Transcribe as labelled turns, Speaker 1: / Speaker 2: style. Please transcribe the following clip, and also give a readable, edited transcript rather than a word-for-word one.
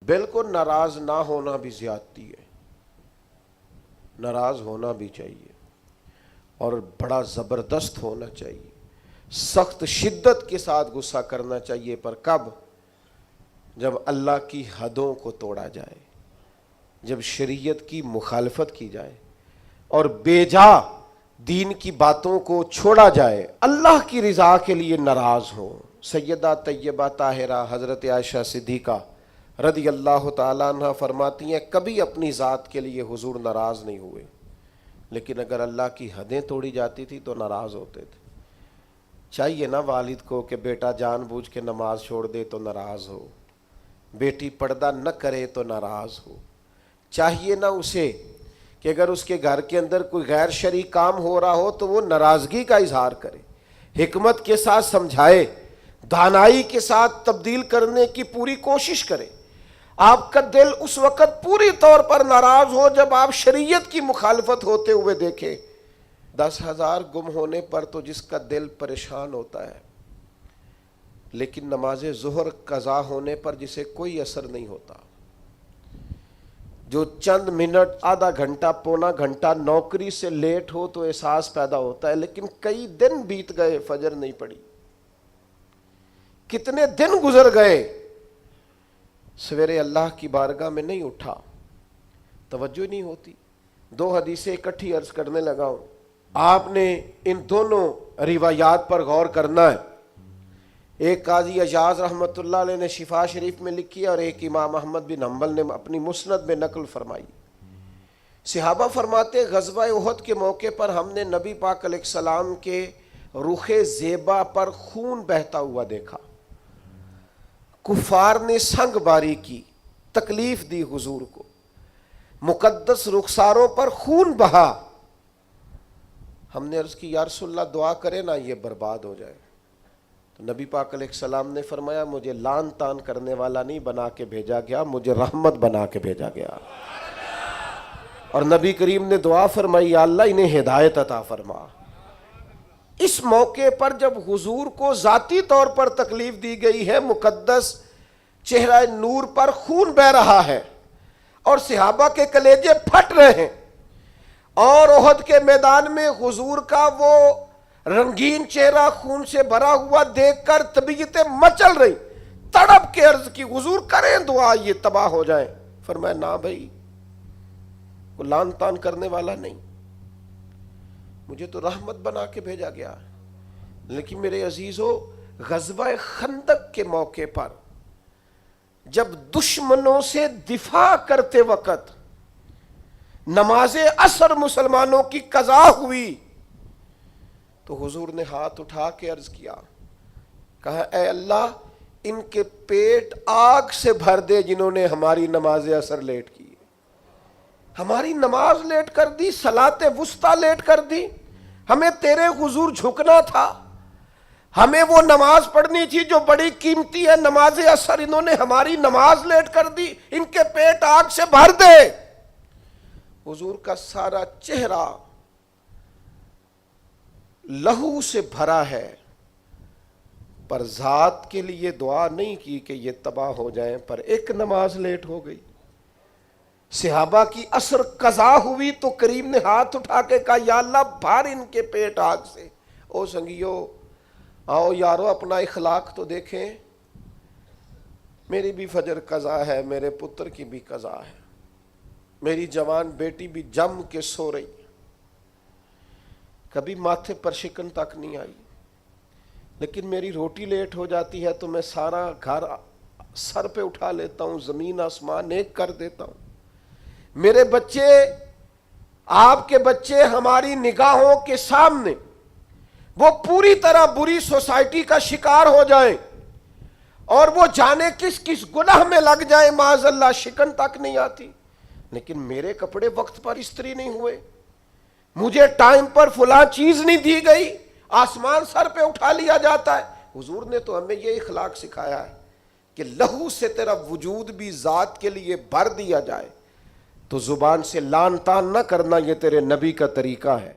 Speaker 1: بالکل ناراض نہ ہونا بھی زیادتی ہے، ناراض ہونا بھی چاہیے اور بڑا زبردست ہونا چاہیے، سخت شدت کے ساتھ غصہ کرنا چاہیے، پر کب؟ جب اللہ کی حدوں کو توڑا جائے، جب شریعت کی مخالفت کی جائے اور بے جا دین کی باتوں کو چھوڑا جائے، اللہ کی رضا کے لیے ناراض ہو۔ سیدہ طیبہ طاہرہ حضرت عائشہ صدیقہ رضی اللہ تعالیٰ عنہ فرماتی ہیں کبھی اپنی ذات کے لیے حضور ناراض نہیں ہوئے، لیکن اگر اللہ کی حدیں توڑی جاتی تھی تو ناراض ہوتے تھے۔ چاہیے نا والد کو کہ بیٹا جان بوجھ کے نماز چھوڑ دے تو ناراض ہو، بیٹی پردہ نہ کرے تو ناراض ہو، چاہیے نا اسے کہ اگر اس کے گھر کے اندر کوئی غیر شرعی کام ہو رہا ہو تو وہ ناراضگی کا اظہار کرے، حکمت کے ساتھ سمجھائے، دانائی کے ساتھ تبدیل کرنے کی پوری کوشش کرے۔ آپ کا دل اس وقت پوری طور پر ناراض ہو جب آپ شریعت کی مخالفت ہوتے ہوئے دیکھیں۔ 10,000 گم ہونے پر تو جس کا دل پریشان ہوتا ہے، لیکن نماز ظہر قضا ہونے پر جسے کوئی اثر نہیں ہوتا، جو چند منٹ، آدھا گھنٹہ، پونا گھنٹہ نوکری سے لیٹ ہو تو احساس پیدا ہوتا ہے، لیکن کئی دن بیت گئے فجر نہیں پڑی، کتنے دن گزر گئے سویرے اللہ کی بارگاہ میں نہیں اٹھا، توجہ نہیں ہوتی۔ 2 حدیثیں اکٹھی عرض کرنے لگا ہوں، آپ نے ان دونوں روایات پر غور کرنا ہے۔ ایک قاضی اجاز رحمۃ اللہ علیہ نے شفا شریف میں لکھی اور ایک امام احمد بن حنبل نے اپنی مسند میں نقل فرمائی۔ صحابہ فرماتے غزوہ احد کے موقع پر ہم نے نبی پاک علیہ السلام کے رخ زیبا پر خون بہتا ہوا دیکھا، کفار نے سنگ باری کی، تکلیف دی حضور کو، مقدس رخساروں پر خون بہا۔ ہم نے عرض کی یا رسول اللہ دعا کرے نا یہ برباد ہو جائے، تو نبی پاک علیہ السلام نے فرمایا مجھے لان تان کرنے والا نہیں بنا کے بھیجا گیا، مجھے رحمت بنا کے بھیجا گیا۔ اور نبی کریم نے دعا فرمائی یا اللہ انہیں ہدایت عطا فرما۔ اس موقع پر جب حضور کو ذاتی طور پر تکلیف دی گئی ہے، مقدس چہرہ نور پر خون بہ رہا ہے اور صحابہ کے کلیجے پھٹ رہے ہیں، اور احد کے میدان میں حضور کا وہ رنگین چہرہ خون سے بھرا ہوا دیکھ کر طبیعتیں مچل رہی، تڑپ کے عرض کی حضور کریں دعا یہ تباہ ہو جائیں۔ فرمایا نہ بھائی، وہ لان تان کرنے والا نہیں، مجھے تو رحمت بنا کے بھیجا گیا۔ لیکن میرے عزیزو، غزوہ خندق کے موقع پر جب دشمنوں سے دفاع کرتے وقت نماز عصر مسلمانوں کی قضا ہوئی تو حضور نے ہاتھ اٹھا کے عرض کیا، کہا اے اللہ ان کے پیٹ آگ سے بھر دے جنہوں نے ہماری نماز عصر لیٹ کی، ہماری نماز لیٹ کر دی، صلاۃ وسطیٰ لیٹ کر دی، ہمیں تیرے حضور جھکنا تھا، ہمیں وہ نماز پڑھنی تھی جو بڑی قیمتی ہے، نماز عصر انہوں نے ہماری نماز لیٹ کر دی، ان کے پیٹ آگ سے بھر دے۔ حضور کا سارا چہرہ لہو سے بھرا ہے، پر ذات کے لیے دعا نہیں کی کہ یہ تباہ ہو جائیں، پر ایک نماز لیٹ ہو گئی۔ صحابہ کی عصر قضا ہوئی تو کریم نے ہاتھ اٹھا کے کہا یا اللہ بھر ان کے پیٹ آگ سے۔ او سنگیو، آؤ یارو اپنا اخلاق تو دیکھیں، میری بھی فجر قضا ہے، میرے پتر کی بھی قضا ہے، میری جوان بیٹی بھی جم کے سو رہی، کبھی ماتھے پر شکن تک نہیں آئی، لیکن میری روٹی لیٹ ہو جاتی ہے تو میں سارا گھر سر پہ اٹھا لیتا ہوں، زمین آسمان ایک کر دیتا ہوں۔ میرے بچے، آپ کے بچے ہماری نگاہوں کے سامنے وہ پوری طرح بری سوسائٹی کا شکار ہو جائیں اور وہ جانے کس کس گناہ میں لگ جائیں، معاذ اللہ شکن تک نہیں آتی، لیکن میرے کپڑے وقت پر استری نہیں ہوئے، مجھے ٹائم پر فلاں چیز نہیں دی گئی، آسمان سر پہ اٹھا لیا جاتا ہے۔ حضور نے تو ہمیں یہ اخلاق سکھایا ہے کہ لہو سے تیرا وجود بھی ذات کے لیے بھر دیا جائے، تو زبان سے لان تان نہ کرنا، یہ تیرے نبی کا طریقہ ہے۔